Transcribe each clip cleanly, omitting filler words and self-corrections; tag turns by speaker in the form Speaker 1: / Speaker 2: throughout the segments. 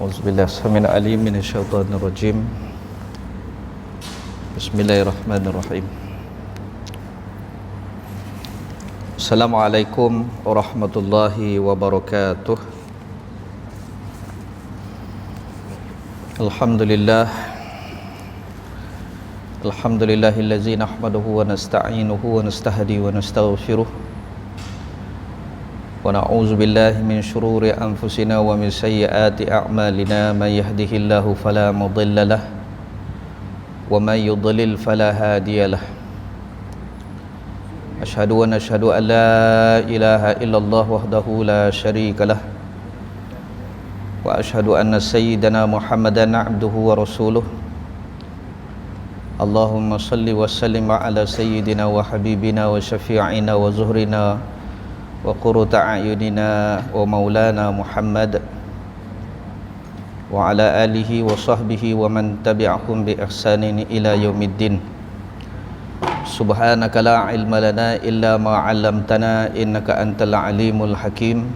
Speaker 1: Auzubillahi samil alim minasyaitonir rajim. Bismillahirrahmanirrahim. Assalamualaikum warahmatullahi wabarakatuh. Alhamdulillahillazi nahmaduhu wa nasta'inuhu wa nastahdi wa nastaghfiruh. Wa na'udzu billahi min syururi anfusina wa min sayyiati a'malina. May yahdihillahu fala mudilla lahu wa may yudlil fala hadiya lahu. Asyhadu an la ilaha illallah wahdahu la syarika lah. Wa asyhadu anna sayyidana Muhammadan abduhu wa rasuluh. Allahumma salli wa sallim ala sayyidina wa habibina wa syafi'ina wa zuhrina wa qurrata a'yunina wa maulana Muhammad wa ala alihi wa sahbihi wa man tabi'ahum bi ihsanin ila yaumiddin. Subhanaka la ilma lana illa ma 'allamtana innaka antal alimul hakim.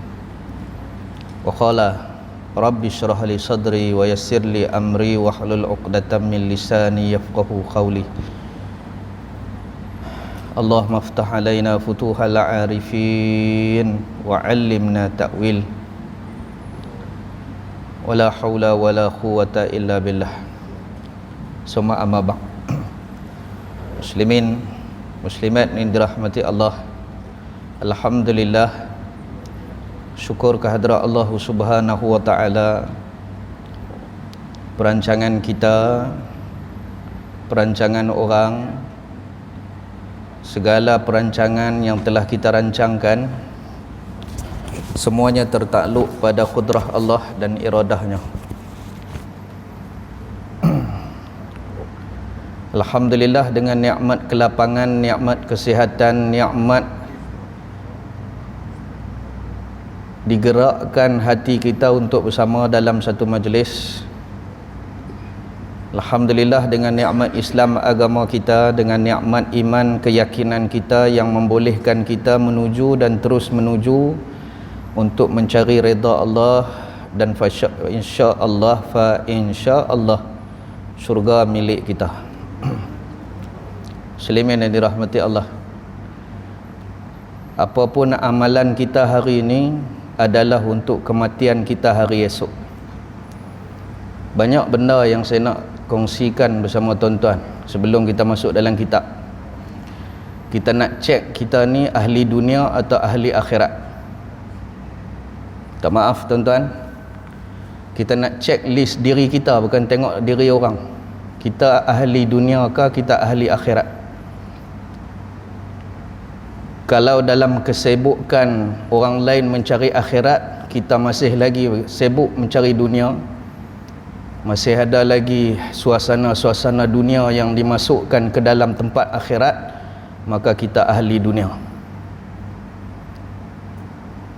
Speaker 1: Wa qala rabbi shrah li sadri wa yassir li amri wa hlul 'uqdatam min lisani yafqahu qawli. Allahumma aftah alaina futuhal arifin wa 'allimna ta'wil. Wala haula wala quwwata illa billah. Summa amma ba'd. Muslimin muslimat yang dirahmati Allah, alhamdulillah, syukur kehadrat Allah Subhanahu wa taala. Perancangan kita, perancangan orang, segala perancangan yang telah kita rancangkan, semuanya tertakluk pada kudrah Allah dan iradahnya. Alhamdulillah, dengan nikmat kelapangan, nikmat kesihatan, nikmat digerakkan hati kita untuk bersama dalam satu majlis. Alhamdulillah, dengan nikmat Islam agama kita, dengan nikmat iman keyakinan kita yang membolehkan kita menuju dan terus menuju untuk mencari redha Allah, dan insya-Allah syurga milik kita. Muslimin yang dirahmati Allah, apapun amalan kita hari ini adalah untuk kematian kita hari esok. Banyak benda yang saya nak kongsikan bersama tuan-tuan sebelum kita masuk dalam kitab. Kita nak cek kita ni ahli dunia atau ahli akhirat. Tak, maaf tuan-tuan, kita nak cek list diri kita, bukan tengok diri orang. Kita ahli dunia ke kita ahli akhirat? Kalau dalam kesibukan orang lain mencari akhirat, kita masih lagi sibuk mencari dunia, masih ada lagi suasana-suasana dunia yang dimasukkan ke dalam tempat akhirat, maka kita ahli dunia.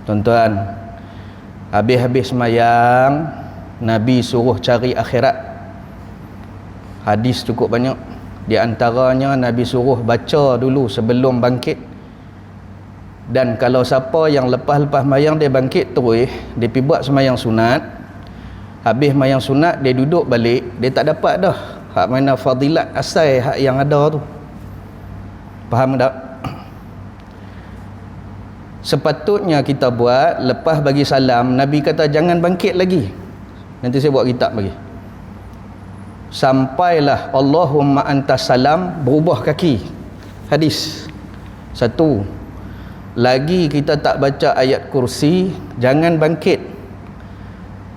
Speaker 1: Tuan-tuan, habis-habis sembahyang Nabi suruh cari akhirat. Hadis cukup banyak. Di antaranya Nabi suruh baca dulu sebelum bangkit. Dan kalau siapa yang lepas-lepas sembahyang dia bangkit terus, dia pergi buat sembahyang sunat, habis sembahyang sunat dia duduk balik, dia tak dapat dah hak mana fadilat asal hak yang ada tu. Faham tak? Sepatutnya kita buat lepas bagi salam, Nabi kata jangan bangkit lagi. Nanti saya buat kitab bagi. Sampailah Allahumma antas salam, berubah kaki. Hadis. Satu. Lagi kita tak baca ayat kursi, jangan bangkit.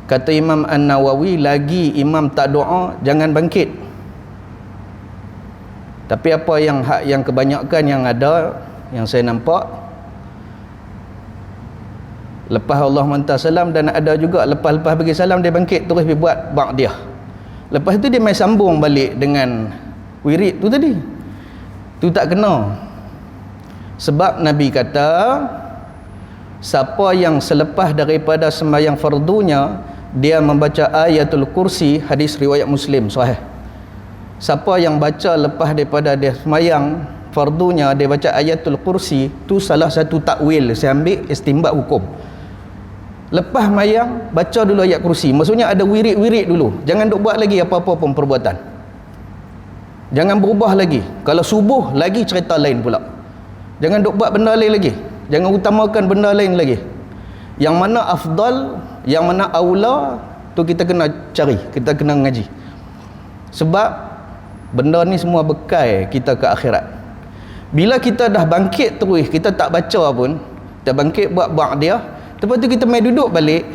Speaker 1: Kata Imam An-Nawawi, lagi imam tak doa, jangan bangkit. Tapi apa yang kebanyakan yang ada, yang saya nampak, lepas Allah hantar salam, dan ada juga lepas-lepas bagi salam dia bangkit terus pergi buat ba'diyah. Lepas tu dia mai sambung balik dengan wirid tu tadi. Tu tak kena. Sebab Nabi kata, siapa yang selepas daripada sembahyang fardunya dia membaca ayatul kursi, hadis riwayat Muslim sahih. Siapa yang baca lepas daripada dia sembahyang fardunya dia baca ayatul kursi, tu salah satu takwil saya ambil istinbat hukum. Lepas mayang, baca dulu ayat kursi. Maksudnya ada wirid-wirid dulu. Jangan duk buat lagi apa-apa pun perbuatan. Jangan berubah lagi. Kalau subuh lagi cerita lain pula. Jangan duk buat benda lain lagi. Jangan utamakan benda lain lagi. Yang mana afdal, yang mana aula, tu kita kena cari, kita kena ngaji. Sebab benda ni semua bekal kita ke akhirat. Bila kita dah bangkit terus, kita tak baca pun, kita bangkit buat ba'diyah, lepas tu kita main duduk balik,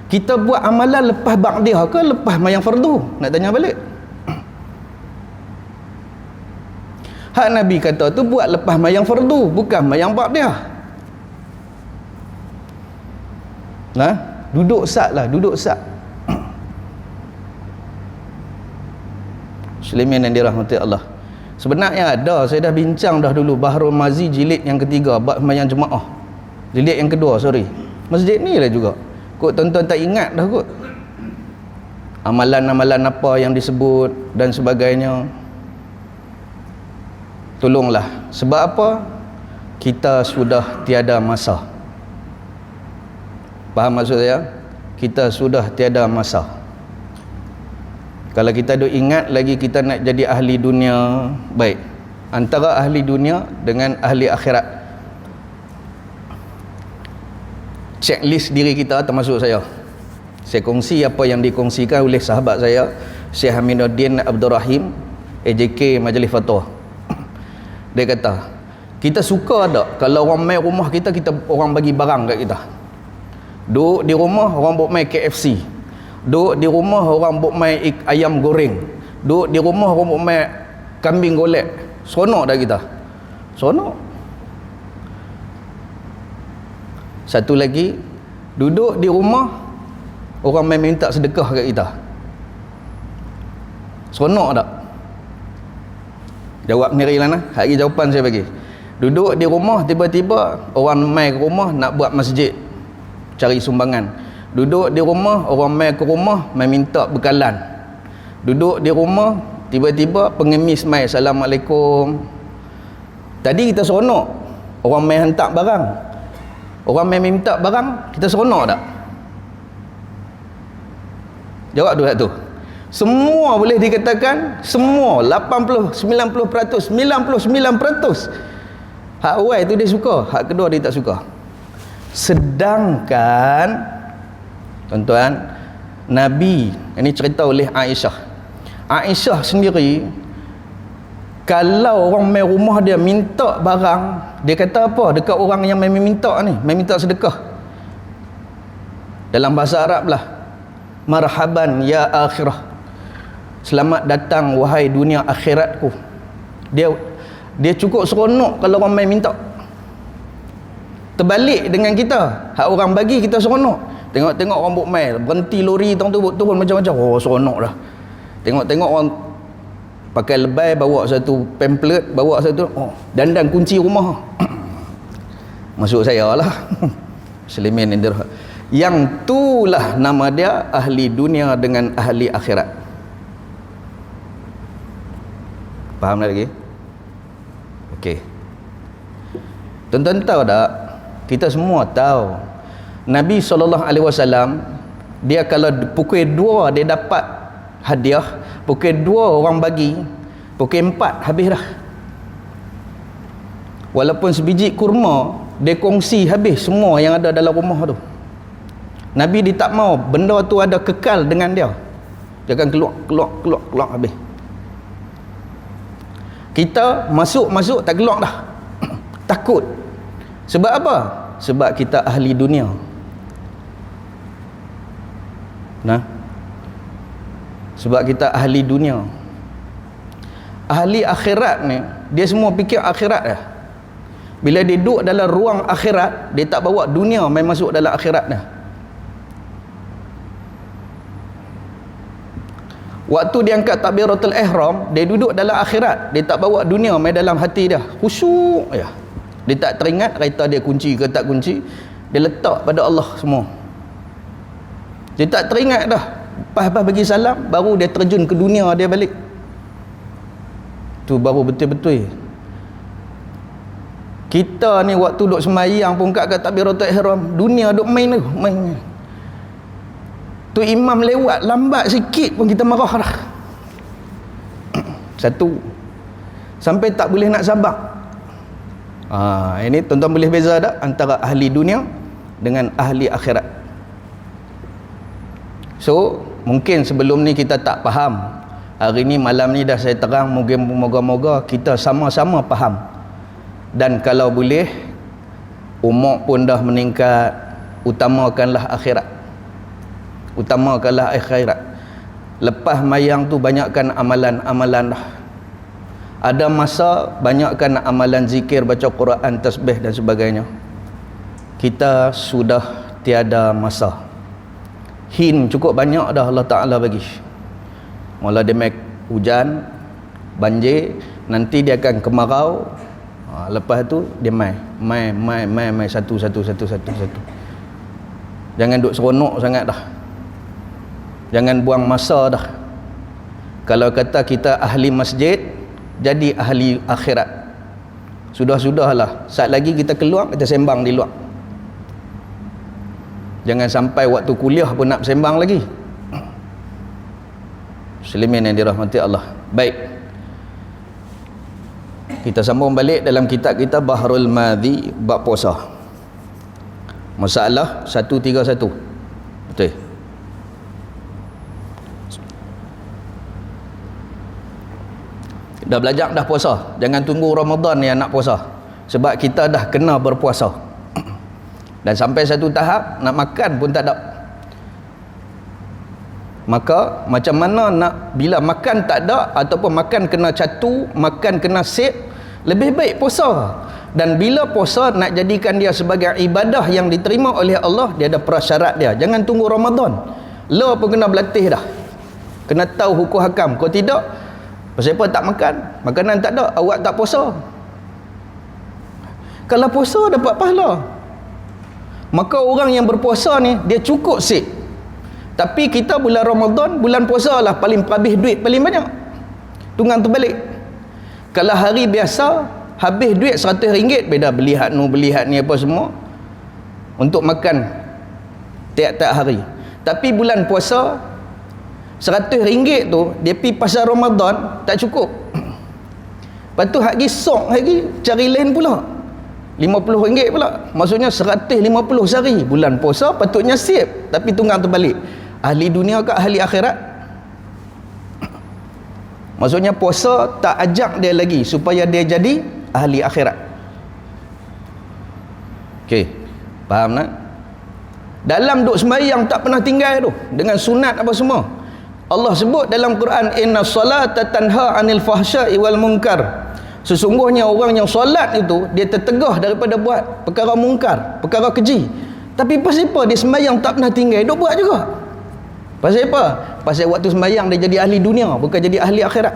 Speaker 1: kita buat amalan lepas ba'diyah ke lepas mayang fardu? Nak tanya balik. Hak Nabi kata tu buat lepas mayang fardu, bukan mayang ba'diyah. Nah, duduk sat lah, duduk sat. Muslimin yang dirahmati Allah. Sebenarnya ada, saya dah bincang dah dulu Bahrul Mazi jilid yang ketiga, bab sembahyang jemaah. Jilid yang kedua, sorry. Masjid ni lah juga. Kok tuan-tuan tak ingat dah kot. Amalan-amalan apa yang disebut dan sebagainya. Tolonglah. Sebab apa? Kita sudah tiada masa. Faham maksud saya? Kita sudah tiada masa. Kalau kita duk ingat lagi kita nak jadi ahli dunia, baik. Antara ahli dunia dengan ahli akhirat. Checklist diri kita termasuk saya. Saya kongsi apa yang dikongsikan oleh sahabat saya, Syekh Aminuddin Abdul Rahim, AJK Majlis Fatwa. Dia kata, kita suka tak kalau orang main rumah kita, orang bagi barang kat kita. Duduk di rumah orang buat main KFC. Duduk di rumah orang buat main ayam goreng. Duduk di rumah orang buat main kambing golek. Seronok dah kita. Seronok. Satu lagi, duduk di rumah orang main minta sedekah kat kita. Seronok tak? Jawab sendiri lah nah. Hari jawapan saya bagi. Duduk di rumah tiba-tiba orang main ke rumah nak buat masjid, cari sumbangan. Duduk di rumah orang main ke rumah main minta bekalan. Duduk di rumah tiba-tiba pengemis mai assalamualaikum. Tadi kita seronok orang main hantar barang, orang main minta barang, kita seronok tak? Jawab dulu satu. Semua boleh dikatakan, semua 80, 90%, 99%. Hak awal tu dia suka, hak kedua dia tak suka. Sedangkan tuan-tuan, Nabi, ini cerita oleh Aisyah. Aisyah sendiri, kalau orang main rumah dia minta barang, dia kata apa dekat orang yang main minta ni, main minta sedekah, dalam bahasa Arab lah, marhaban ya akhirah, selamat datang wahai dunia akhiratku. Dia cukup seronok kalau orang main minta. Terbalik dengan kita, hak orang bagi kita seronok. Tengok-tengok orang buat mail, berhenti lori turun macam-macam, oh seronok dah. Tengok-tengok orang pakai lebay, bawa satu pamphlet, bawa satu, oh dandan kunci rumah. Masuk saya lah. Muslimin yang itulah nama dia ahli dunia dengan ahli akhirat. Faham lagi? Okey. Tuan-tuan tahu tak? Kita semua tahu Nabi SAW, dia kalau pukul 2 dia dapat hadiah, pukul 2 orang bagi, pukul 4 habis dah. Walaupun sebiji kurma dia kongsi habis semua yang ada dalam rumah tu. Nabi dia tak mau benda tu ada kekal dengan dia. Dia akan keluar habis. Kita masuk tak keluar dah. Takut. Sebab apa? Sebab kita ahli dunia. Nah, sebab kita ahli dunia. Ahli akhirat ni, dia semua fikir akhirat dah. Bila dia duduk dalam ruang akhirat, dia tak bawa dunia main masuk dalam akhirat dah. Waktu dia angkat takbiratul ihram, dia duduk dalam akhirat, dia tak bawa dunia main dalam hati dia. Khusyuk ya. Dia tak teringat kereta dia kunci ke tak kunci, dia letak pada Allah semua. Dia tak teringat dah. Lepas bagi salam, baru dia terjun ke dunia dia balik. Tu baru betul-betul. Kita ni waktu duk sembahyang pun kat takbiratul ihram, dunia duk main tu, main. Tu imam lewat lambat sikit pun kita marah dah. Satu, sampai tak boleh nak sabar. Ini tuan-tuan boleh beza tak antara ahli dunia dengan ahli akhirat? So mungkin sebelum ni kita tak faham. Hari ni malam ni dah saya terang, moga-moga kita sama-sama faham. Dan kalau boleh, umur pun dah meningkat, utamakanlah akhirat. Utamakanlah akhirat. Lepas mayang tu banyakkan amalan-amalan dah. Ada masa banyakkan amalan zikir, baca Quran, tasbih dan sebagainya. Kita sudah tiada masa. Hin cukup banyak dah Allah Ta'ala bagi. Mula dia make hujan, banjir, nanti dia akan kemarau. Lepas tu dia mai satu. Jangan duk seronok sangat dah. Jangan buang masa dah. Kalau kata kita ahli masjid, jadi ahli akhirat. Sudah-sudahlah. Saat lagi kita keluar, kita sembang di luar. Jangan sampai waktu kuliah pun nak sembang lagi. Muslimin yang dirahmati Allah. Baik, kita sambung balik dalam kitab kita Bahrul Madhi bab puasa. Masalah 131. Betul. Dah belajar dah puasa. Jangan tunggu Ramadan ni nak puasa. Sebab kita dah kena berpuasa. Dan sampai satu tahap nak makan pun tak ada. Maka macam mana nak, bila makan tak ada ataupun makan kena catu, makan kena sip, lebih baik puasa. Dan bila puasa nak jadikan dia sebagai ibadah yang diterima oleh Allah, dia ada prasyarat dia. Jangan tunggu Ramadan. Lo pun kena berlatih dah. Kena tahu hukum hakam. Kalau tidak, pasal apa tak makan? Makanan tak ada, awak tak puasa. Kalau puasa dapat pahala. Maka orang yang berpuasa ni dia cukup sip. Tapi kita bulan Ramadan, bulan puasa lah paling habis duit paling banyak. Tunggang terbalik. Kalau hari biasa habis duit RM100, beda beli hak ni apa semua untuk makan tiap-tiap hari. Tapi bulan puasa RM100 tu dia pergi pasar Ramadan tak cukup. Lepas tu hak sok lagi cari lain pula. RM50 pula. Maksudnya 150 sehari. Bulan puasa patutnya siap, tapi tunggang terbalik. Ahli dunia ke ahli akhirat? Maksudnya puasa tak ajak dia lagi supaya dia jadi ahli akhirat. Okey, faham tak? Dalam duk sembahyang tak pernah tinggal tu, dengan sunat apa semua. Allah sebut dalam Quran, inna salata tanha anil fahsya'i wal munkar. Sesungguhnya orang yang solat itu dia tertegah daripada buat perkara mungkar, perkara keji. Tapi pasal apa dia sembahyang tak pernah tinggal, duk buat juga? Pasal apa? Pasal waktu sembahyang dia jadi ahli dunia, bukan jadi ahli akhirat.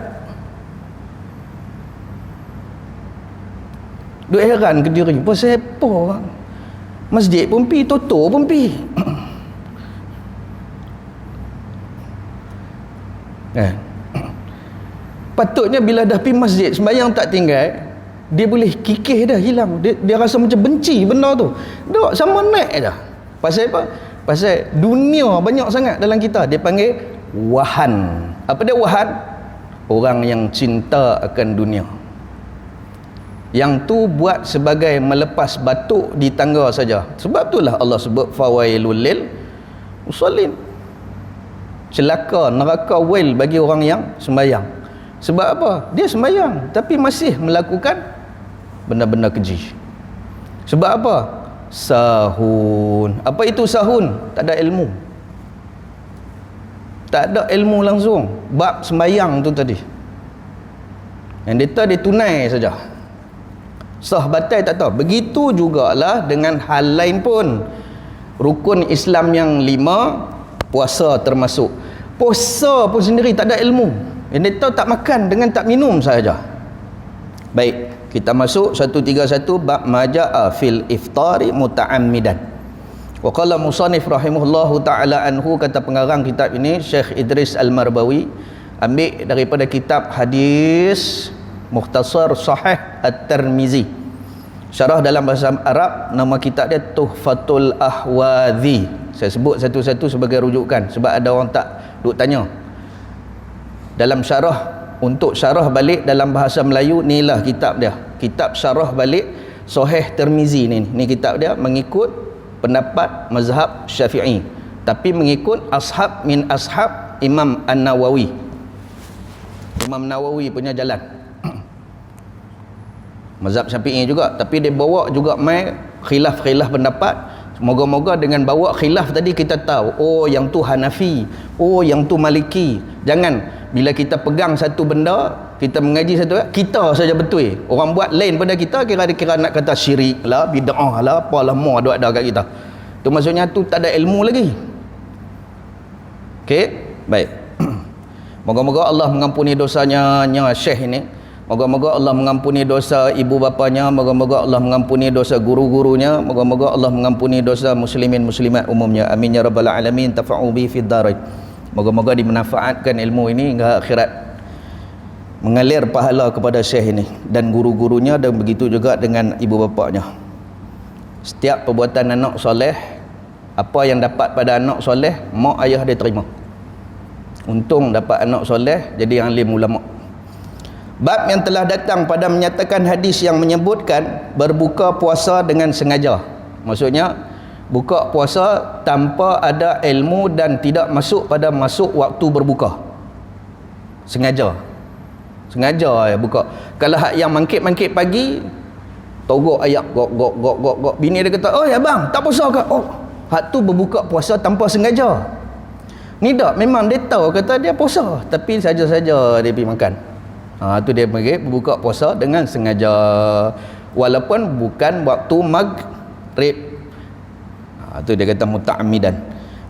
Speaker 1: Duk heran ke diri, pasal apa? Masjid pun pi, toto pun pi. Patutnya bila dah pi masjid sembahyang tak tinggal, dia boleh kikih dah, hilang. Dia rasa macam benci benda tu. Duk sama naik dah. Pasal apa? Pasal dunia banyak sangat dalam kita. Dia panggil wahan. Apa dia wahan? Orang yang cinta akan dunia. Yang tu buat sebagai melepas batuk di tangga saja. Sebab itulah Allah sebut fawailul lil musallin. Celaka, neraka wail bagi orang yang sembahyang. Sebab apa? Dia sembahyang tapi masih melakukan benda-benda keji. Sebab apa? Sahun. Apa itu sahun? Tak ada ilmu. Tak ada ilmu langsung bab sembahyang tu tadi. Yang dia tunai saja. Sah batal tak tahu. Begitu jugalah dengan hal lain pun. Rukun Islam yang 5, puasa termasuk. Puasa pun sendiri tak ada ilmu. Yang dia tahu tak makan dengan tak minum saja. Baik, kita masuk 131 bab maja'a fil iftari muta'ammidan. Wa qala musannif rahimahullahu ta'ala anhu, kata pengarang kitab ini Syekh Idris Al-Marbawi, ambil daripada kitab hadis Mukhtasar Sahih At-Tirmizi. Syarah dalam bahasa Arab, nama kitab dia Tuhfatul Ahwadhi. Saya sebut satu-satu sebagai rujukan sebab ada orang tak duk tanya. Dalam syarah, untuk syarah balik dalam bahasa Melayu, inilah kitab dia. Kitab syarah balik Sahih Tirmizi ni. Ni kitab dia mengikut pendapat mazhab Syafi'i, tapi mengikut ashab min ashab Imam An-Nawawi. Imam Nawawi punya jalan. Mazhab Syafi'i juga, tapi dia bawa juga mai khilaf-khilaf pendapat. Moga-moga dengan bawa khilaf tadi kita tahu, oh yang tu Hanafi, oh yang tu Maliki. Jangan bila kita pegang satu benda, kita mengaji satu, kita saja betul. Orang buat lain pada kita, kira-kira nak kata syirik lah, bid'ah lah, apalah mau ada kat kita. Tu maksudnya tu tak ada ilmu lagi. Okey, baik. Moga-moga Allah mengampuni dosanya Syekh ini. Moga-moga Allah mengampuni dosa ibu bapanya, moga-moga Allah mengampuni dosa guru-gurunya, moga-moga Allah mengampuni dosa muslimin muslimat umumnya. Amin ya rabbal alamin. Tafa'u bi fid darain. Moga-moga dimanfaatkan ilmu ini hingga akhirat. Mengalir pahala kepada Syekh ini dan guru-gurunya, dan begitu juga dengan ibu bapanya. Setiap perbuatan anak soleh, apa yang dapat pada anak soleh, mak ayah dia terima. Untung dapat anak soleh jadi alim ulama. Bab yang telah datang pada menyatakan hadis yang menyebutkan berbuka puasa dengan sengaja. Maksudnya buka puasa tanpa ada ilmu dan tidak masuk pada waktu berbuka. Sengaja ya buka. Kalau hak yang mangkit-mangkit pagi, togok ayak gok. Bini dia kata, "Oh ya bang, tak puasa ke?" Oh, hak tu berbuka puasa tanpa sengaja. Ni tak, memang dia tahu kata dia puasa, tapi saja-saja dia pergi makan. Tu dia panggil berbuka puasa dengan sengaja, walaupun bukan waktu maghrib. Tu dia kata muta'ammidan.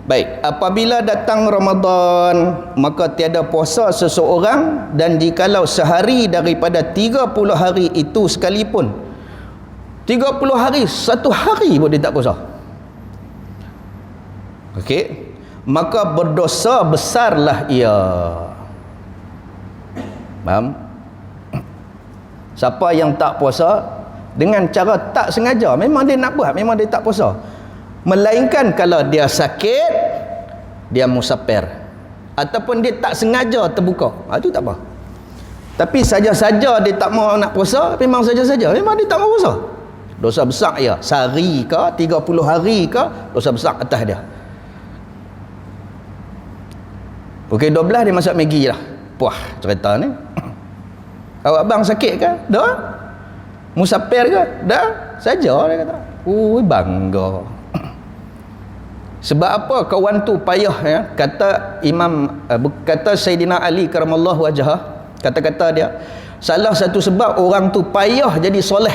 Speaker 1: Baik, apabila datang Ramadan, maka tiada puasa seseorang, dan jikalau sehari daripada 30 hari itu sekalipun, 30 hari, satu hari pun dia tak puasa, okey, maka berdosa besarlah ia. Faham? Siapa yang tak puasa dengan cara tak sengaja, memang dia nak buat, memang dia tak puasa, melainkan kalau dia sakit, dia musafir, ataupun dia tak sengaja terbuka, itu tak apa. Tapi saja-saja dia tak mau nak puasa, memang saja-saja, memang dia tak mau puasa, dosa besar ya. Sehari ke 30 hari ke, dosa besar atas dia. Pukul 12 dia masak Maggi lah. Puah cerita ni. Awak bang sakit ke? Dah. Musafir ke? Dah. Saja dia kata. Bangga. Sebab apa kawan tu payah ya? Kata kata Sayyidina Ali karamallahu wajhah, kata-kata dia, salah satu sebab orang tu payah jadi soleh,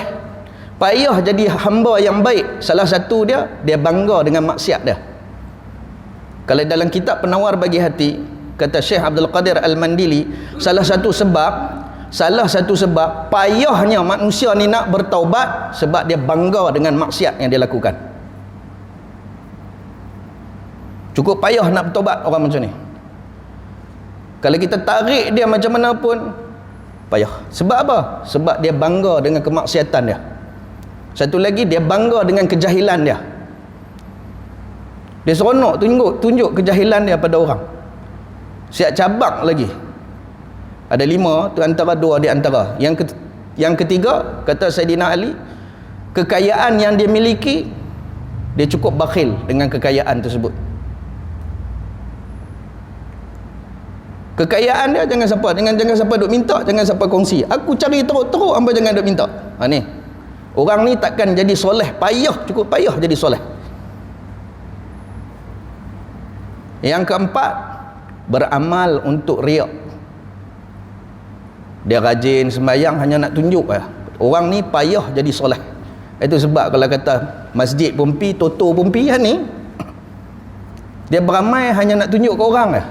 Speaker 1: payah jadi hamba yang baik, salah satu dia bangga dengan maksiat dia. Kalau dalam kitab Penawar Bagi Hati, kata Syekh Abdul Qadir Al-Mandili, salah satu sebab payahnya manusia ni nak bertaubat sebab dia bangga dengan maksiat yang dia lakukan. Cukup payah nak bertaubat orang macam ni. Kalau kita tarik dia macam mana pun payah. Sebab apa? Sebab dia bangga dengan kemaksiatan dia. Satu lagi, dia bangga dengan kejahilan dia. Dia seronok tunjuk kejahilan dia pada orang. Siap cabak lagi. Ada 5, tu antara 2 di antara. Yang ketiga, kata Sayyidina Ali, kekayaan yang dia miliki, dia cukup bakhil dengan kekayaan tersebut. Kekayaan dia jangan siapa duk minta, jangan siapa kongsi. Aku cari teruk-teruk, hangpa jangan duk minta. Ni. Orang ni takkan jadi soleh, cukup payah jadi soleh. Yang keempat, beramal untuk riak. Dia rajin sembahyang hanya nak tunjuk lah. Orang ni payah jadi soleh. Itu sebab kalau kata masjid pun pi, toto pun pi ni, dia beramai hanya nak tunjuk ke orang lah.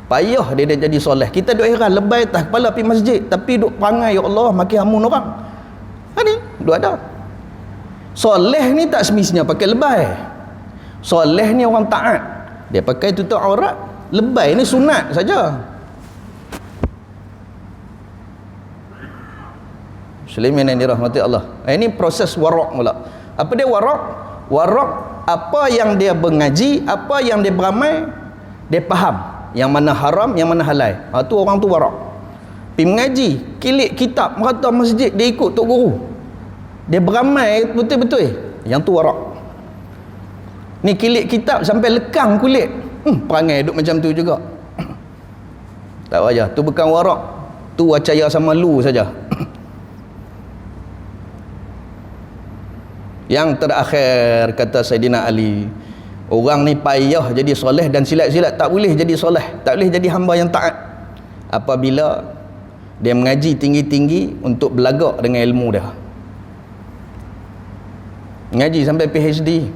Speaker 1: Payah dia jadi soleh. Kita duk heran, lebay tak kepala pergi masjid, tapi duk perangai, ya Allah, makin hamun orang. Ni duk ada. Soleh ni tak semestinya pakai lebay. Soleh ni orang taat, dia pakai tutup aurat. Lebay ni sunat saja. Muslimin yang dirahmati Allah. Ini proses warak pula. Apa dia warak? Warak, apa yang dia mengaji, apa yang dia beramal, dia faham yang mana haram, yang mana halal. Tu orang tu warak. Pergi mengaji, kilik kitab, merata masjid, dia ikut tok guru, dia beramal betul-betul, yang tu warak. Ni kilik kitab sampai lekang kulit, perangai duk macam tu juga. Tak payah, tu bukan warak, tu percaya sama lu saja. Yang terakhir kata Saidina Ali, orang ni payah jadi soleh dan silat-silat tak boleh jadi soleh, tak boleh jadi hamba yang taat apabila dia mengaji tinggi-tinggi untuk belagak dengan ilmu dia. Mengaji sampai PhD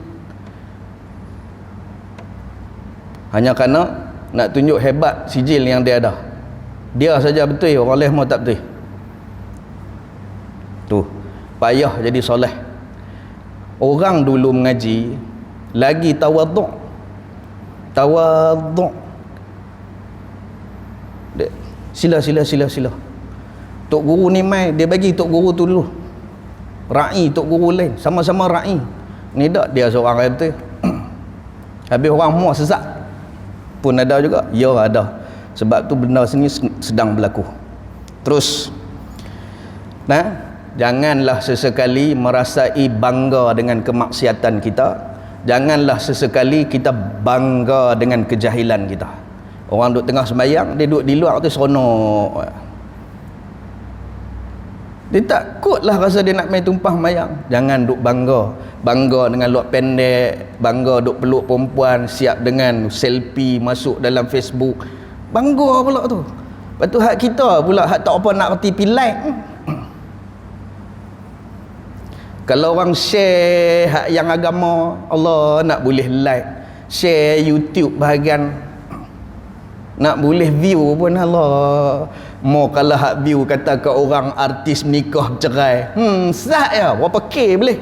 Speaker 1: hanya kerana nak tunjuk hebat sijil yang dia ada. Dia saja betul, orang lain mau tak betul. Tu payah jadi soleh. Orang dulu mengaji lagi tawaduk. Sila. Tok guru ni mai, dia bagi tok guru tu dulu. Ra'i tok guru lain, sama-sama ra'i. Ni tak dia seorang kata. Habis orang semua sesat pun ada juga. Ya ada. Sebab tu benda sini sedang berlaku. Terus janganlah sesekali merasai bangga dengan kemaksiatan kita. Janganlah sesekali kita bangga dengan kejahilan kita. Orang duduk tengah sembahyang, dia duduk di luar tu seronok. Dia takutlah rasa dia nak main tumpah sembahyang. Jangan duduk bangga dengan luak pendek, bangga duduk peluk perempuan, siap dengan selfie masuk dalam Facebook. Bangga pula tu. Lepas tu hak kita pula, hak tak apa nak reti pi like. Kalau orang share hak yang agama Allah, nak boleh like, share YouTube bahagian, nak boleh view pun Allah. Mau kalau hak view kata ke orang artis menikah cerai, sah ya, berapa K boleh.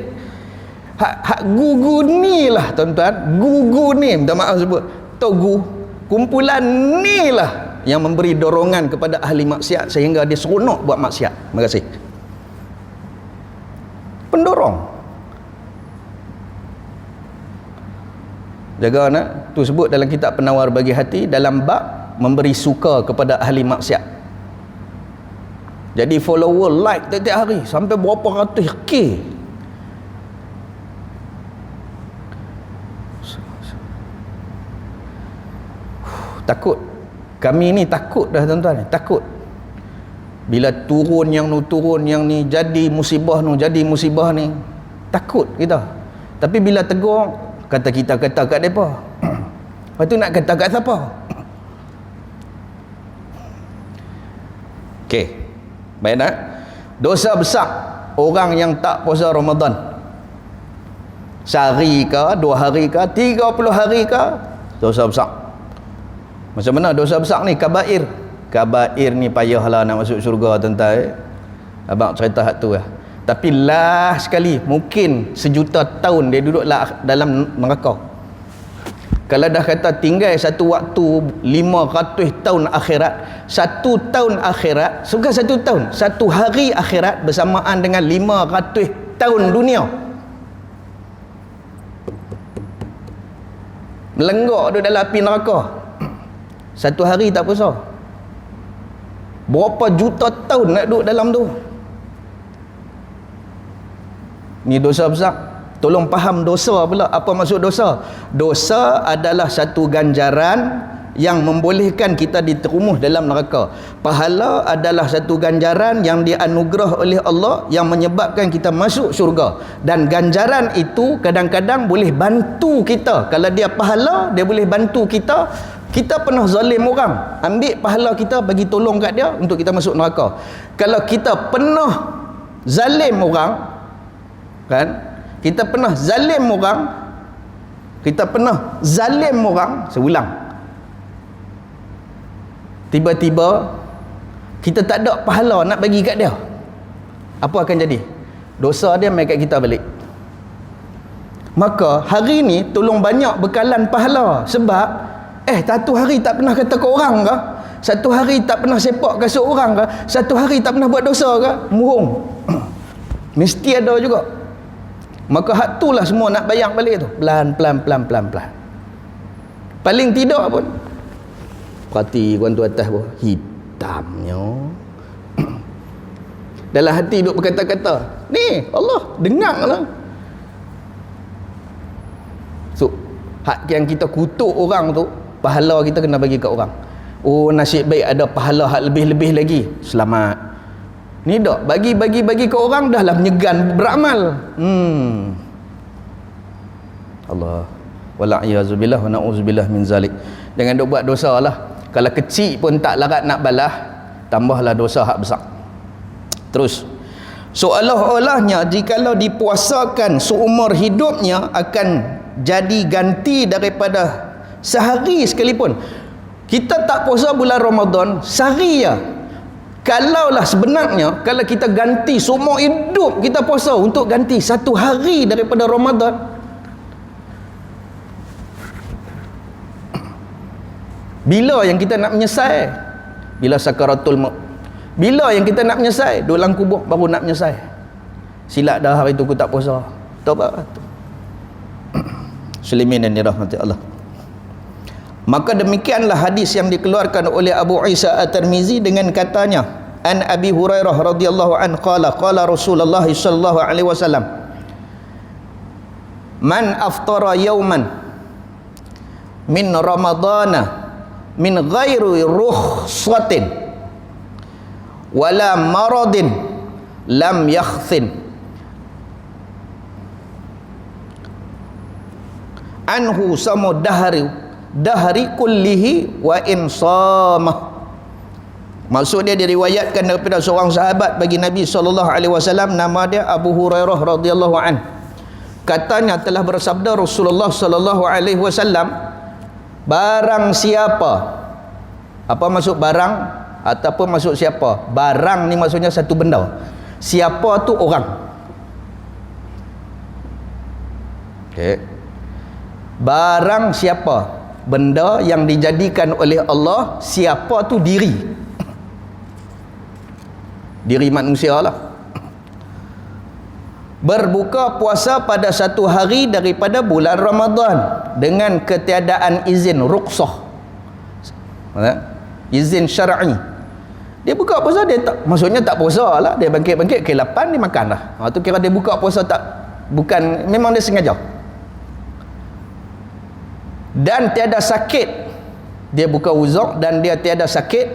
Speaker 1: Hak gugu ni lah tuan-tuan, gugu ni, minta maaf sebut, togu, kumpulan ni lah yang memberi dorongan kepada ahli maksiat sehingga dia seronok buat maksiat. Terima kasih. Pendorong. Jaga nak tu sebut dalam kitab Penawar Bagi Hati dalam bab memberi suka kepada ahli maksiat. Jadi follower like tiap-tiap hari sampai berapa ratus K. Takut. Kami ni takut dah tuan-tuan, takut. Bila turun yang ni jadi musibah ni, takut kita. Tapi bila tegur, kata kat depa. Lepas tu nak kata kat siapa? Okey. Baik tak? Dosa besar orang yang tak puasa Ramadan. Sehari ke, 2 hari ke, 30 hari ke, dosa besar. Macam mana dosa besar ni? Kabair. Kabair ni payahlah nak masuk syurga tuan-tuan. Abang cerita hak tu lah. Tapi lah sekali, mungkin sejuta tahun dia duduk dalam neraka. Kalau dah kata tinggal satu waktu 500 tahun akhirat, 1 tahun akhirat, bukan 1 tahun, 1 hari akhirat bersamaan dengan 500 tahun dunia. Melenggak duduk dalam api neraka. 1 hari tak puasa. Berapa juta tahun nak duduk dalam tu? Ni dosa besar. Tolong faham dosa pula. Apa maksud dosa? Dosa adalah satu ganjaran yang membolehkan kita diterumus dalam neraka. Pahala adalah satu ganjaran yang dianugerah oleh Allah yang menyebabkan kita masuk syurga. Dan ganjaran itu kadang-kadang boleh bantu kita. Kalau dia pahala, dia boleh bantu kita. Kita pernah zalim orang, ambil pahala kita bagi tolong kat dia untuk kita masuk neraka. Kalau kita pernah zalim orang, kan? Kita pernah zalim orang, seulang. Tiba-tiba kita tak ada pahala nak bagi kat dia. Apa akan jadi? Dosa dia mai kat kita balik. Maka hari ni tolong banyak bekalan pahala. Sebab satu hari tak pernah kata ke orang ke? Satu hari tak pernah sepak kasut orang ke? Satu hari tak pernah buat dosa ke? Murung. Mesti ada juga. Maka hak itulah semua nak bayar balik tu. Pelan. Paling tidak pun, perhati tuan tu atas pun, hitamnya. Dalam hati duk berkata-kata, ni Allah dengar lah. So hak yang kita kutuk orang tu, pahala kita kena bagi kat orang. Oh, nasib baik ada pahala hak lebih-lebih lagi, selamat. Ni dak bagi ke orang dah lah menyegan beramal. Allah wala'iyyazubillah wa na'udzubillah min zalik. Jangan duk buat dosa lah. Kalau kecil pun tak larat nak balas, tambahlah dosa hak besar. Terus, seolah-olahnya jikalau dipuasakan seumur hidupnya akan jadi ganti daripada sehari sekalipun. Kita tak puasa bulan Ramadan sehari ya. Kalaulah sebenarnya kalau kita ganti seumur hidup kita puasa untuk ganti satu hari daripada Ramadan, bila yang kita nak menyesal? Bila sakaratul maut. Bila yang kita nak menyesal? Dalam kubur baru nak menyesal. Silap dah hari tu aku tak puasa. Taubat. Muslimin yang dirahmati Allah. Maka demikianlah hadis yang dikeluarkan oleh Abu Isa At-Tirmizi dengan katanya, an Abi Hurairah radhiyallahu an qala Rasulullah sallallahu alaihi wasallam, man aftara yawman min ramadana min ghairi rukhsatin wala maradin lam yakhsin anhu samu dahri kullihi wa insamah. Maksud dia diriwayatkan daripada seorang sahabat bagi Nabi SAW, nama dia Abu Hurairah radhiyallahu an. Katanya telah bersabda Rasulullah SAW, barang siapa, apa maksud barang ataupun maksud siapa? Barang ni maksudnya satu benda. Siapa tu orang. Okey. Barang siapa, benda yang dijadikan oleh Allah, siapa tu diri manusia lah, berbuka puasa pada satu hari daripada bulan Ramadan dengan ketiadaan izin rukhsah, izin syar'i. Dia buka puasa, dia tak, maksudnya tak puasa lah, dia bangkit ke-8 dia makan lah. Tu kira dia buka puasa tak, bukan, memang dia sengaja. Dan tiada sakit, dia buka uzur dan dia tiada sakit,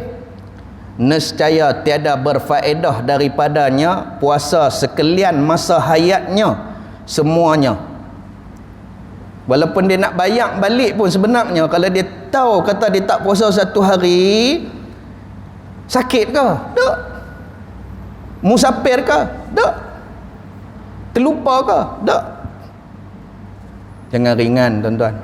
Speaker 1: nescaya tiada berfaedah daripadanya puasa sekalian masa hayatnya semuanya. Walaupun dia nak bayar balik pun sebenarnya, kalau dia tahu kata dia tak puasa satu hari, sakit ke? Tak. Musafir ke? Tak. Terlupa ke? Tak. Jangan ringan tuan-tuan.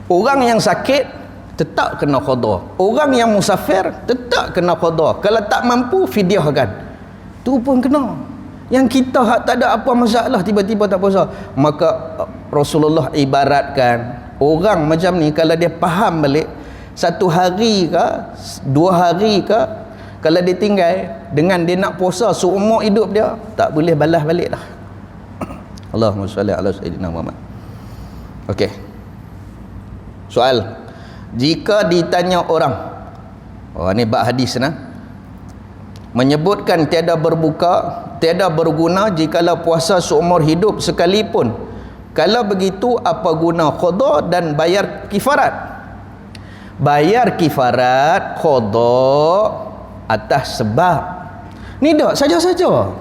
Speaker 1: Orang yang sakit tetap kena qada. Orang yang musafir tetap kena qada. Kalau tak mampu, fidyahkan. Tu pun kena. Yang kita tak ada apa masalah tiba-tiba tak puasa. Maka Rasulullah ibaratkan orang macam ni, kalau dia faham balik, satu hari ke, 2 hari ke, kalau dia tinggal dengan dia nak puasa seumur hidup dia, tak boleh balas balik dah. Allahumma salli ala sayyidina Muhammad. Okey. Soal, jika ditanya orang, ni bab hadis nah, menyebutkan tiada berbuka, tiada berguna jikalau puasa seumur hidup sekalipun. Kalau begitu, apa guna qada dan bayar kifarat? Bayar kifarat, qada atas sebab. Ni dak saja-saja.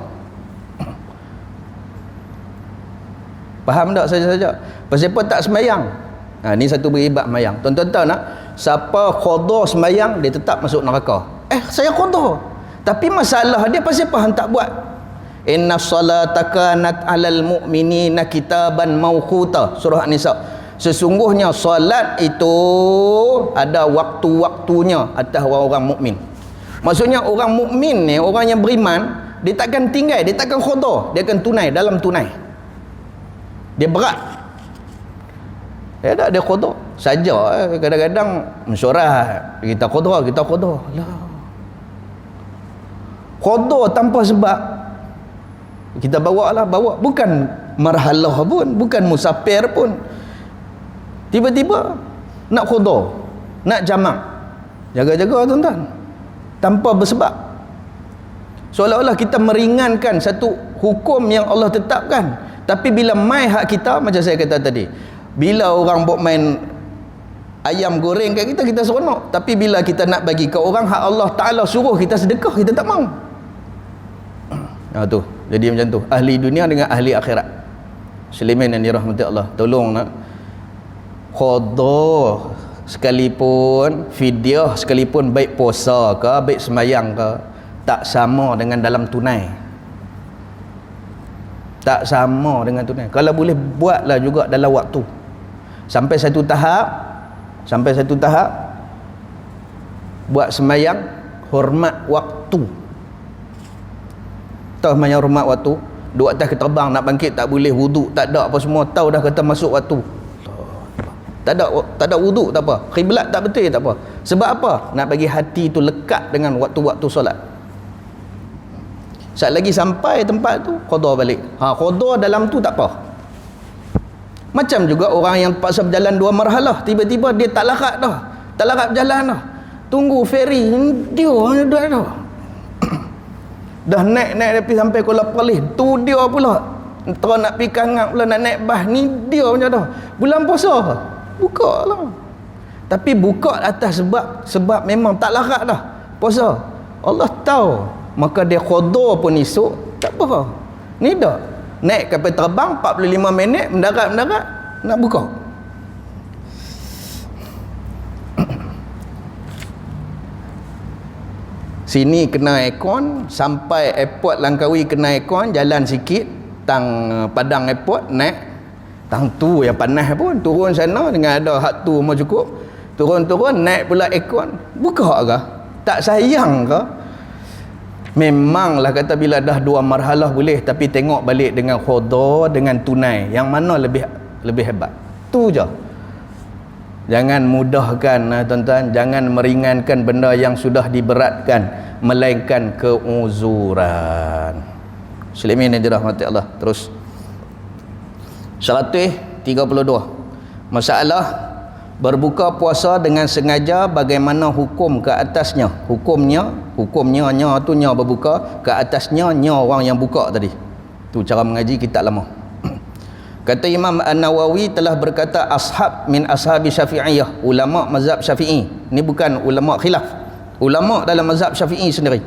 Speaker 1: Faham tak saja-saja? Pasal apa tak sembahyang? Ni satu beribat sembahyang. Tuan-tuan tahu tak, siapa qada sembahyang, dia tetap masuk neraka. Saya qada, tapi masalah dia pasal apa hang tak buat? Inna salata kanat 'alal mu'minina kitaban mawquta, surah An-Nisa. Sesungguhnya solat itu ada waktu-waktunya atas orang-orang mukmin. Maksudnya orang mukmin ni, orang yang beriman, dia takkan tinggal, dia takkan qada, dia akan tunai dalam tunai. Dia berat. Tak, dia qada saja. Kadang-kadang mesyuarat, kita qada lah. Qada tanpa sebab, Kita bawa bukan marhalah pun, bukan musafir pun, tiba-tiba nak qada, nak jamak, jaga-jaga tuan-tuan, tanpa bersebab. Seolah-olah kita meringankan satu hukum yang Allah tetapkan, tapi bila mai hak kita, macam saya kata tadi, bila orang buat main ayam goreng kat kita, kita seronok, tapi bila kita nak bagi ke orang hak Allah Ta'ala suruh kita sedekah, kita tak mau. Tu jadi macam tu ahli dunia dengan ahli akhirat. Muslimin yang dirahmati Allah, tolong nak qada sekalipun, fidyah sekalipun, baik puasa ke, baik semayang ke, tak sama dengan dalam tunai. Tak sama dengan tunai. Kalau boleh buatlah juga dalam waktu. Sampai satu tahap buat semayang hormat waktu. Tahu semayang hormat waktu, duk atas keterbang nak bangkit tak boleh, wuduk tak ada apa semua, tahu dah kata masuk waktu. Tak ada wuduk tak apa, kiblat tak betul tak apa. Sebab apa? Nak bagi hati tu lekat dengan waktu-waktu solat. Saat lagi sampai tempat tu, qada balik. Qada dalam tu tak apa. Macam juga orang yang terpaksa berjalan 2 marhalah, tiba-tiba dia tak larat dah, tak larat berjalan dah, tunggu ferry dia dah dah naik sampai Kuala Perlis, tu dia pula terus nak pergi Kangap pula, nak naik bas ni dia macam dah. Bulan puasa buka lah, tapi buka atas sebab memang tak larat dah puasa. Allah tahu, maka dia qada pun esok tak apa. Ni dah naik kapal terbang 45 minit, mendarat nak buka. Sini kena aircon, sampai airport Langkawi kena aircon, jalan sikit tang Padang airport naik tang tu yang panas pun, turun sana dengan ada hak tu mau cukup, turun naik pula aircon, buka ke? Tak sayang ke? Memanglah kata bila dah 2 marhalah boleh, tapi tengok balik dengan qada dengan tunai, yang mana lebih hebat. Tu je. Jangan mudahkan tuan-tuan, jangan meringankan benda yang sudah diberatkan, melainkan keuzuran. Muslimin yang dirahmati Allah. Terus 132 masalah berbuka puasa dengan sengaja, bagaimana hukum ke atasnya. Hukumnya nya tu nya berbuka, ke atasnya nya orang yang buka tadi. Tu cara mengaji kitab lama. Kata Imam An-Nawawi telah berkata, ashab min ashabi Syafi'iyah, ulama mazhab Syafi'i. Ini bukan ulama khilaf, ulama dalam mazhab Syafi'i sendiri.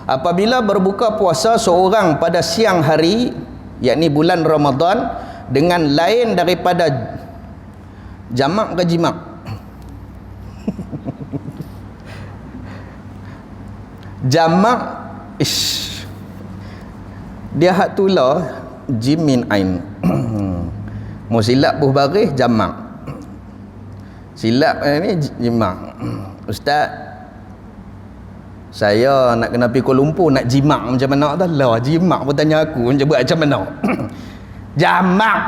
Speaker 1: Apabila berbuka puasa seorang pada siang hari, yakni bulan Ramadan, dengan lain daripada jamak ke jimak? Jamak dia hak tulah jim min ain. Mau silap buh baris jamak, silap ni jimak. Ustaz, saya nak kena pergi Kuala Lumpur, nak jimak macam mana dah lah. Jimak pun tanya aku macam buat macam mana. Jamak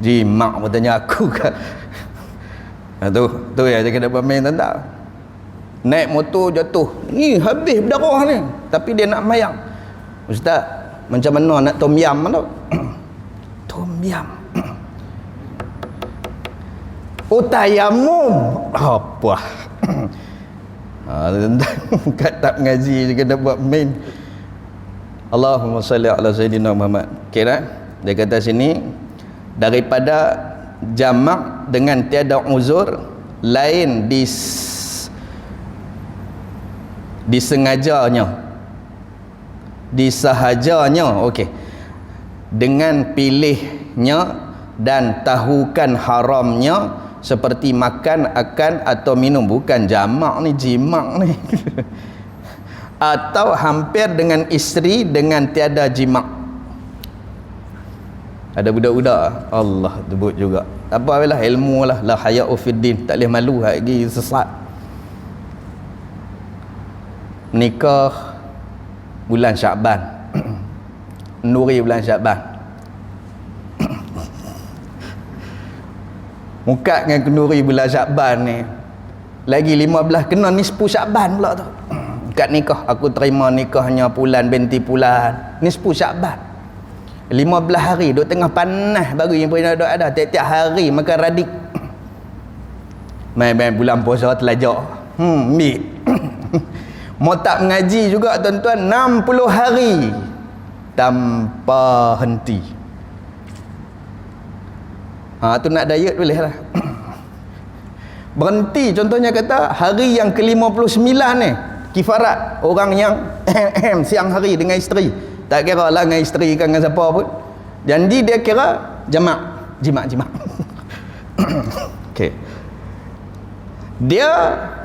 Speaker 1: jimak pun tanya aku kan. Tu ya, dia kena bermain tak. Naik motor jatuh, ni habis berdarah ni, tapi dia nak mayang. Ustaz, macam mana nak tom yam tu? Tom yam. Oh, tayamum. Apa? Kata ngaji dia kena buat main. Allahumma salli ala sayyidina Muhammad. Kira dia kata sini, daripada jamak dengan tiada uzur lain disahajanya, okey, dengan pilihnya dan tahukan haramnya, seperti makan, akan atau minum. Bukan jamak ni, jimak ni. Atau hampir dengan isteri dengan tiada jimak. Ada budak-budak Allah sebut juga, apa lah, ilmu lah, la haya'u fiddin, tak boleh malu lagi, sesat. Nikah bulan Syaban, nuri bulan Syaban, muka dengan kenduri bulan Syaban ni lagi 15, kena nisfu Syaban pula tu. akad nikah, aku terima nikahnya bulan binti bulan nisfu Syaban, 15 hari duk tengah panas baru yang pernah ada tiap-tiap hari makan radik. Main-main bulan puasa telajak. Ambil. Mau tak mengaji juga tuan-tuan 60 hari tanpa henti. Tu nak diet boleh lah. Berhenti contohnya kata hari yang ke-59 ni kifarat orang yang siang hari dengan isteri, tak kira lah dengan isteri kan dengan siapa pun, jadi dia kira jimat. Okey, dia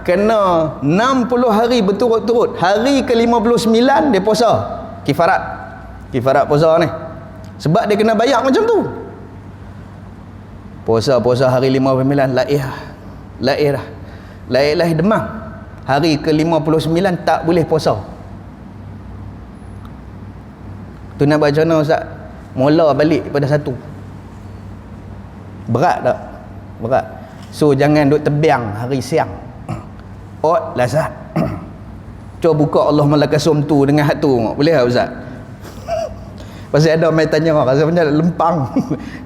Speaker 1: kena 60 hari berturut-turut, hari ke-59 dia puasa kifarat puasa ni, sebab dia kena bayar macam tu. Puasa hari 59 laih demam, hari ke-59 tak boleh puasa. Tu nak baca mana Ustaz? Mula balik pada satu. Berat tak? Berat. So jangan duk tebiang hari siang. Lazat. Cuba buka Allah Malakasum tu dengan hak tu. Boleh tak Ustaz? Pasal ada mai tanya rasa macam lempang.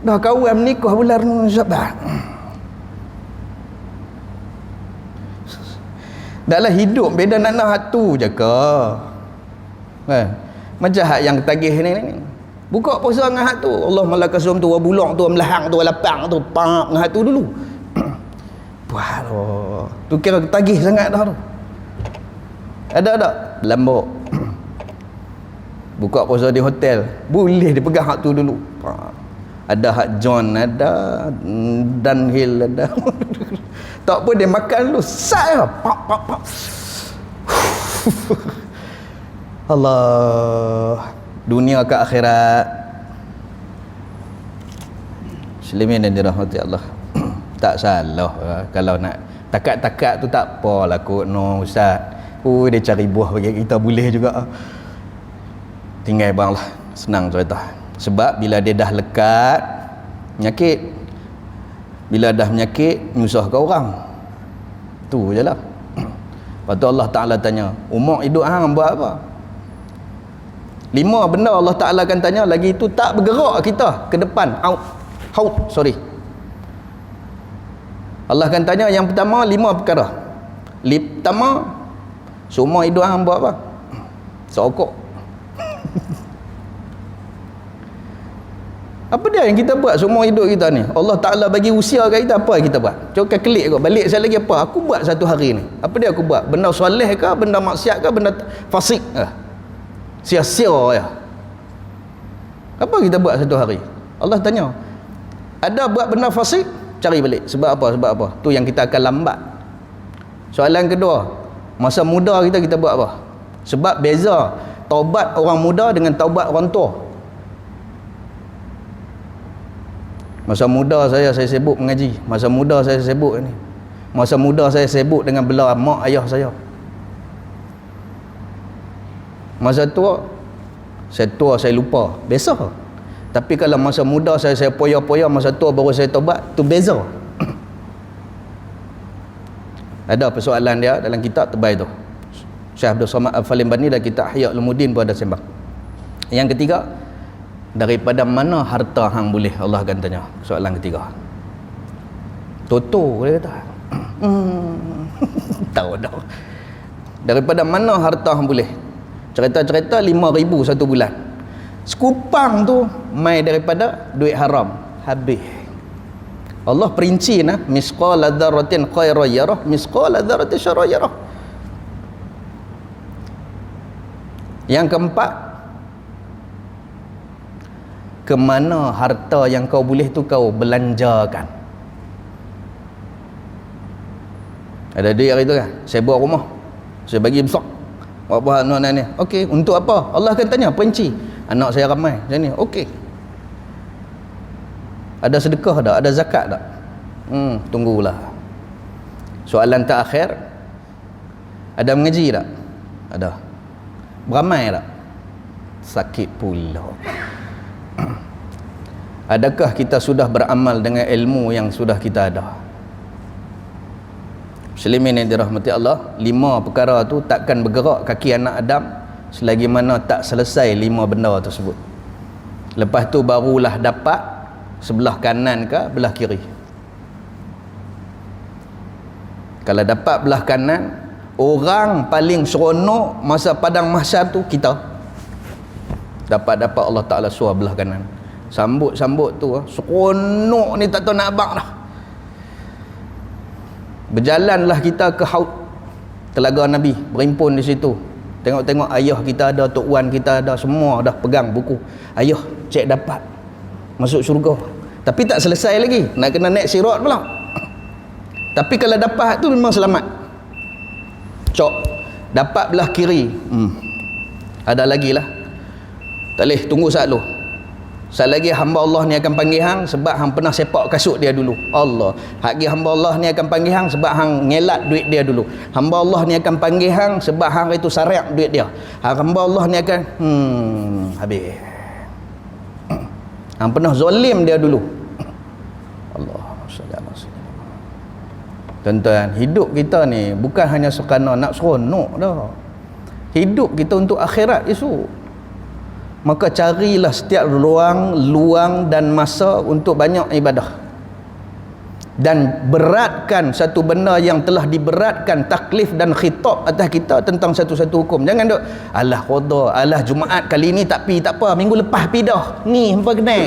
Speaker 1: Dah kawan menikah bulan Syaban. Dalam hidup beda nak hak tu je ke? Macam hak yang tagih ni. Buka puasa dengan hak tu. Allah Malakasum tu, bulak tu, melahang tu, lapang tu, pak dengan hak tu dulu. Wah, tu kira tagih sangat dah tu. Ada tak? Lambok. Buka puasa di hotel, boleh dipegang hak tu dulu. Ada hak John, ada Dunhill, ada. Tak apa dia makan dulu, sat lah. Pak. Allah, dunia ke akhirat. Muslimin yang dirahmati Allah. Tak salah kalau nak takat-takat tu tak apalah kot no Ustaz. Dia cari buah bagi kita boleh juga. Tinggal bang lah, senang cerita. Sebab bila dia dah lekat penyakit, bila dah menyakit menyusahkan orang, tu je lah. Lepas tu Allah Ta'ala tanya, umur hidup hang buat apa? 5 benda Allah Ta'ala akan tanya, lagi itu tak bergerak kita ke depan. Allah akan tanya yang pertama 5 perkara. Pertama, semua hidup hang buat apa? Sokok. Apa dia yang kita buat semua hidup kita ni? Allah Ta'ala bagi usia kat kita, apa yang kita buat? Coba klik kot, balik saya lagi apa? Aku buat satu hari ni. Apa dia aku buat? Benda soleh ke? Benda maksiat ke? Benda fasik ke? Sia-sia ya. Apa kita buat satu hari? Allah tanya. Ada buat benda fasik? Cari balik. Sebab apa? Tu yang kita akan lambat. Soalan kedua, masa muda kita buat apa? Sebab beza taubat orang muda dengan taubat orang tua. Masa muda saya sibuk mengaji. Masa muda saya sibuk ni. Masa muda saya sibuk dengan bela mak ayah saya. Masa tua saya lupa. Biasa. Tapi kalau masa muda saya poya-poya, masa tua baru saya taubat, tu beza. Ada persoalan dia dalam kitab terbaik tu. Syekh Abdul Somad Al-Falim Bani dalam kitab Ihya Ulumuddin pun ada sembang. Yang ketiga, daripada mana harta hang boleh, Allah akan tanya. Soalan ketiga. Toto dia kata. Tahu dah. Daripada mana harta hang boleh? Cerita-cerita 5,000 satu bulan. Sekupang tu mai daripada duit haram. Habis. Allah perinci nah, misqala dzarratin khairan yarah, misqala dzarratin syarran yarah. Yang keempat, ke mana harta yang kau boleh tu kau belanjakan. Ada duit hari tu kan, saya buat rumah, saya bagi besar, apa anak ni, okey, untuk apa? Allah akan tanya, perinci. Anak saya ramai macam ni, okey. Ada sedekah tak? Ada zakat tak? Tunggulah. Soalan terakhir, ada mengaji tak? Ada. Beramai tak? Sakit pula. Adakah kita sudah beramal dengan ilmu yang sudah kita ada? Muslimin yang dirahmati Allah, 5 perkara tu takkan bergerak kaki anak Adam selagi mana tak selesai 5 benda tersebut. Lepas tu barulah dapat sebelah kanan ke belah kiri. Kalau dapat belah kanan, orang paling seronok masa padang mahsyar tu kita. Dapat Allah Ta'ala suruh belah kanan. Sambut tu seronok ni tak tahu nak abang dah. Berjalanlah kita ke haud Telaga Nabi, berimpun di situ. Tengok-tengok ayah kita ada, tok wan kita ada, semua dah pegang buku. Ayah cek dapat masuk syurga. Tapi tak selesai lagi, nak kena naik sirat pula. Tapi kalau dapat tu memang selamat. Cok dapat belah kiri, ada lagi lah. Tak boleh, tunggu saat lu. Saat lagi hamba Allah ni akan panggil hang sebab hang pernah sepak kasut dia dulu. Allah. Lagi hamba Allah ni akan panggil hang sebab hang ngelat duit dia dulu. Hamba Allah ni akan panggil hang sebab hang itu sariak duit dia. Hamba Allah ni akan habis. Hang pernah zalim dia dulu. Allah. Tuan-tuan, hidup kita ni bukan hanya sekadar nak seronok dah. Hidup kita untuk akhirat esok. Maka carilah setiap luang dan masa untuk banyak ibadah. Dan beratkan satu benda yang telah diberatkan taklif dan khitab atas kita tentang satu-satu hukum. Jangan duk alah qada, alah Jumaat kali ni tak pi, tak apa, minggu lepas pi dah. Ni hangpa kena.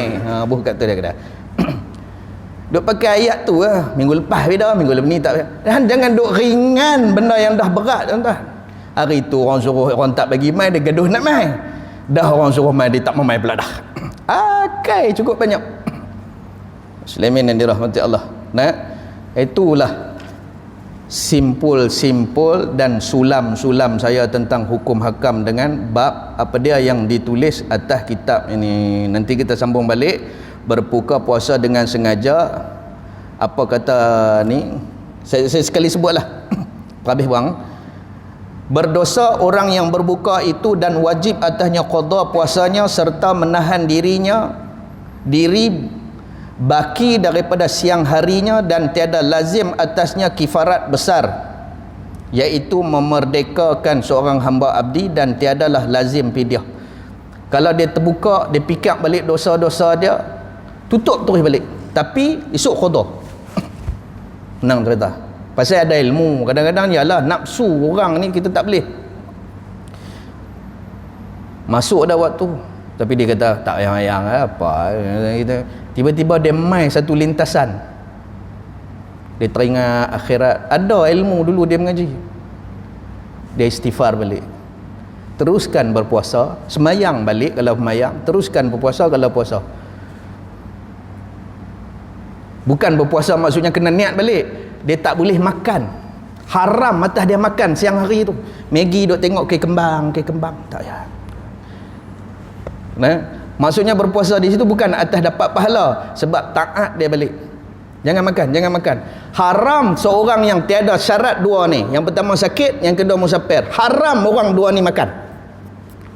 Speaker 1: Buh kata dia kata. Duk pakai ayat tu minggu lepas pi dah, minggu lepas ni tak. Dan jangan duk ringan benda yang dah berat, tuan-tuan. Hari tu orang suruh orang tak bagi mai, dia gaduh nak mai. Dah orang suruh mai, dia tak mau mai pula dah. Akai cukup banyak. Muslimin yang dirahmati Allah. Nah, itulah simpul dan sulam saya tentang hukum hakam dengan bab apa dia yang ditulis atas kitab ini. Nanti kita sambung balik. Berbuka puasa dengan sengaja. Apa kata ni? Saya sekali sebutlah. Habis bang. Berdosa orang yang berbuka itu dan wajib atasnya qada puasanya serta menahan diri baki daripada siang harinya dan tiada lazim atasnya kifarat besar, iaitu memerdekakan seorang hamba abdi, dan tiadalah lazim fidyah. Kalau dia terbuka, dia pikap balik dosa-dosa dia, tutup terus balik, tapi esok qada. Menang cerita. Pasal ada ilmu. Kadang-kadang ialah nafsu orang ni kita tak boleh. Masuk dah waktu. Tapi dia kata tak yang apa. Tiba-tiba dia mai satu lintasan. Dia teringat akhirat. Ada ilmu dulu dia mengaji. Dia istighfar balik. Teruskan berpuasa. Semayang balik kalau semayang. Teruskan berpuasa kalau puasa. Bukan berpuasa maksudnya kena niat balik. Dia tak boleh makan, haram atas dia makan siang hari tu. Maggi duk tengok ke kembang tak ya. Nah, maksudnya berpuasa di situ bukan atas dapat pahala, sebab taat dia balik. Jangan makan. Haram seorang yang tiada syarat dua ni. Yang pertama sakit, yang kedua musafir. Haram orang dua ni makan.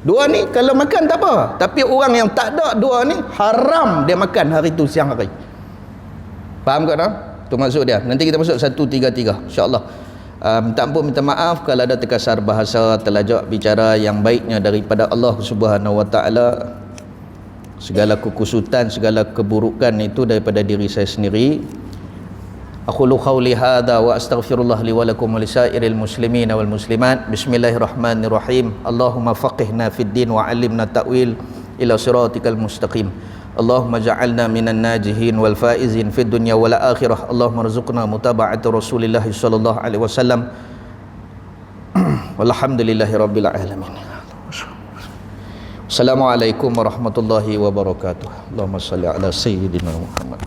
Speaker 1: Dua ni kalau makan tak apa, tapi orang yang tak ada dua ni haram dia makan hari tu siang hari. Faham tak tak? Itu maksud dia. Nanti kita masuk 133 insya-Allah. Minta maaf kalau ada terkasar bahasa, terlajak bicara. Yang baiknya daripada Allah Subhanahu wa taala. Segala kekusutan, segala keburukan itu daripada diri saya sendiri. Aqulu qawli hadza wa astaghfirullah li wa lakum wa lisairil muslimin wal muslimat. Bismillahirrahmanirrahim. Allahumma faqihna fid din wa 'allimna ta'wil ila siratikal mustaqim. Allahumma ja'alna minan najihin wal faizin fid dunya wal akhirah. Allahumma rzuqna mutaba'at Rasulillah sallallahu alaihi wasallam. Walhamdulillahi rabbil alamin. Assalamualaikum warahmatullahi wabarakatuh. Allahumma shalli ala sayyidina Muhammad.